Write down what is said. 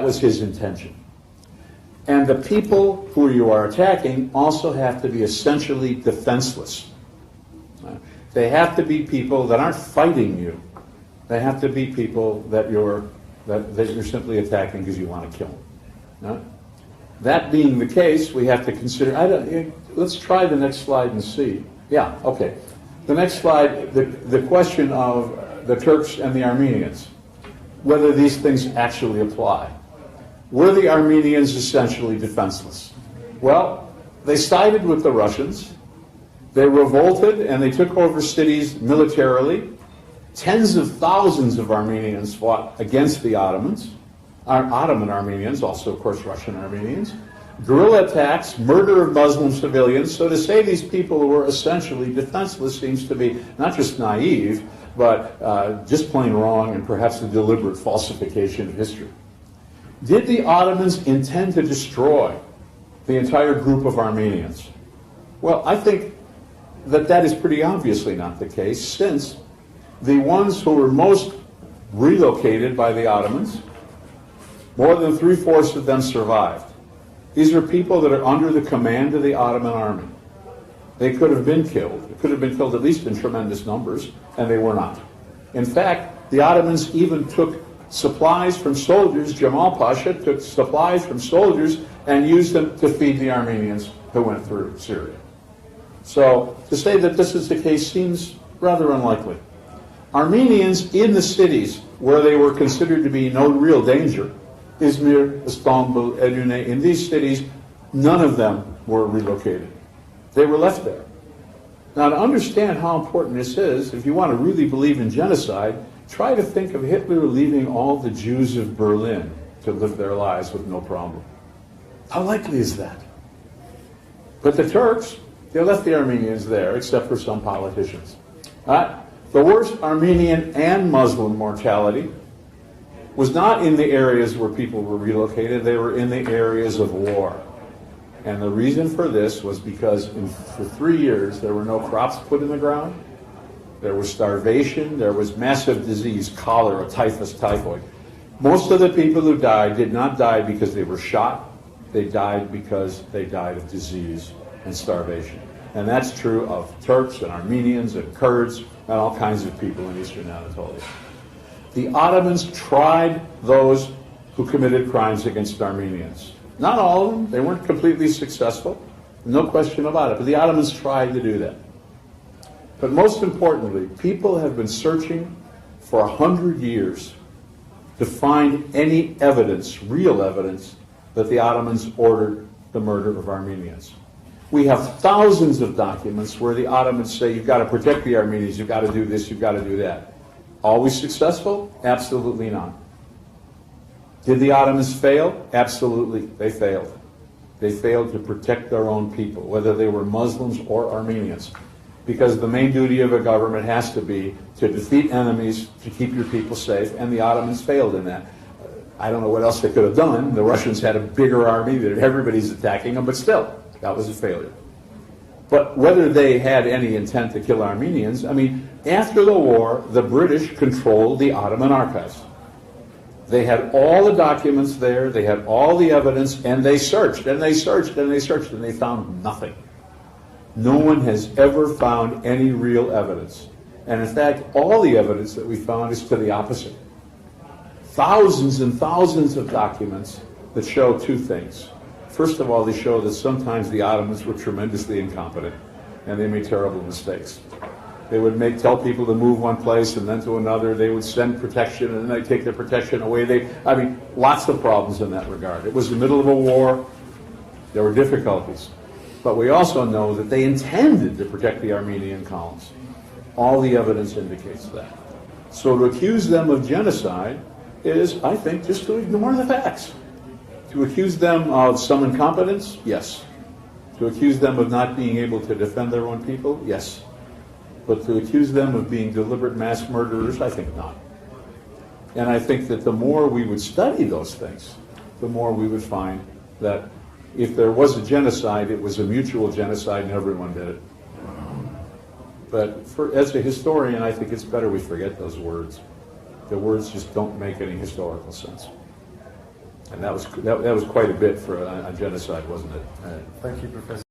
was his intention. And the people who you are attacking also have to be essentially defenseless. They have to be people that aren't fighting you. They have to be people that you're simply attacking because you want to kill them. That being the case, we have to consider. Let's try the next slide and see. Yeah, okay. The next slide, the question of the Turks and the Armenians, whether these things actually apply. Were the Armenians essentially defenseless? Well, they sided with the Russians. They revolted and they took over cities militarily. Tens of thousands of Armenians fought against the Ottomans. Ottoman Armenians, also of course Russian Armenians. Guerrilla attacks, murder of Muslim civilians. So to say these people were essentially defenseless seems to be not just naive, but just plain wrong and perhaps a deliberate falsification of history. Did the Ottomans intend to destroy the entire group of Armenians? Well, I think that is pretty obviously not the case, since the ones who were most relocated by the Ottomans, more than 3/4 of them survived. These are people that are under the command of the Ottoman army. They could have been killed. They could have been killed at least in tremendous numbers, and they were not. In fact, the Ottomans even took supplies from soldiers. Jamal Pasha took supplies from soldiers and used them to feed the Armenians who went through Syria. So to say that this is the case seems rather unlikely. Armenians in the cities where they were considered to be no real danger, Izmir, Istanbul, Edirne, in these cities, none of them were relocated. They were left there. Now, to understand how important this is, if you want to really believe in genocide, try to think of Hitler leaving all the Jews of Berlin to live their lives with no problem. How likely is that? But the Turks, they left the Armenians there, except for some politicians. The worst Armenian and Muslim mortality was not in the areas where people were relocated, they were in the areas of war. And the reason for this was because for 3 years there were no crops put in the ground, there was starvation, there was massive disease, cholera, typhus, typhoid. Most of the people who died did not die because they were shot, they died because they died of disease and starvation. And that's true of Turks and Armenians and Kurds and all kinds of people in Eastern Anatolia. The Ottomans tried those who committed crimes against Armenians. Not all of them, they weren't completely successful, no question about it, but the Ottomans tried to do that. But most importantly, people have been searching for 100 years to find any evidence, real evidence, that the Ottomans ordered the murder of Armenians. We have thousands of documents where the Ottomans say, you've got to protect the Armenians, you've got to do this, you've got to do that. Always successful? Absolutely not. Did the Ottomans fail? Absolutely, they failed. They failed to protect their own people, whether they were Muslims or Armenians. Because the main duty of a government has to be to defeat enemies, to keep your people safe, and the Ottomans failed in that. I don't know what else they could have done. The Russians had a bigger army that everybody's attacking them, but still, that was a failure. But whether they had any intent to kill Armenians, I mean, after the war, the British controlled the Ottoman archives. They had all the documents there, they had all the evidence, and they searched, and they searched, and they searched, and they found nothing. No one has ever found any real evidence. And in fact, all the evidence that we found is to the opposite. Thousands and thousands of documents that show two things. First of all, they show that sometimes the Ottomans were tremendously incompetent, and they made terrible mistakes. They would tell people to move one place and then to another. They would send protection, and then they'd take their protection away. Lots of problems in that regard. It was the middle of a war. There were difficulties. But we also know that they intended to protect the Armenian columns. All the evidence indicates that. So to accuse them of genocide is, I think, just to ignore the facts. To accuse them of some incompetence, yes. To accuse them of not being able to defend their own people, yes. But to accuse them of being deliberate mass murderers, I think not. And I think that the more we would study those things, the more we would find that if there was a genocide, it was a mutual genocide and everyone did it. But as a historian, I think it's better we forget those words. The words just don't make any historical sense. And that was quite a bit for a genocide, wasn't it? Thank you, Professor.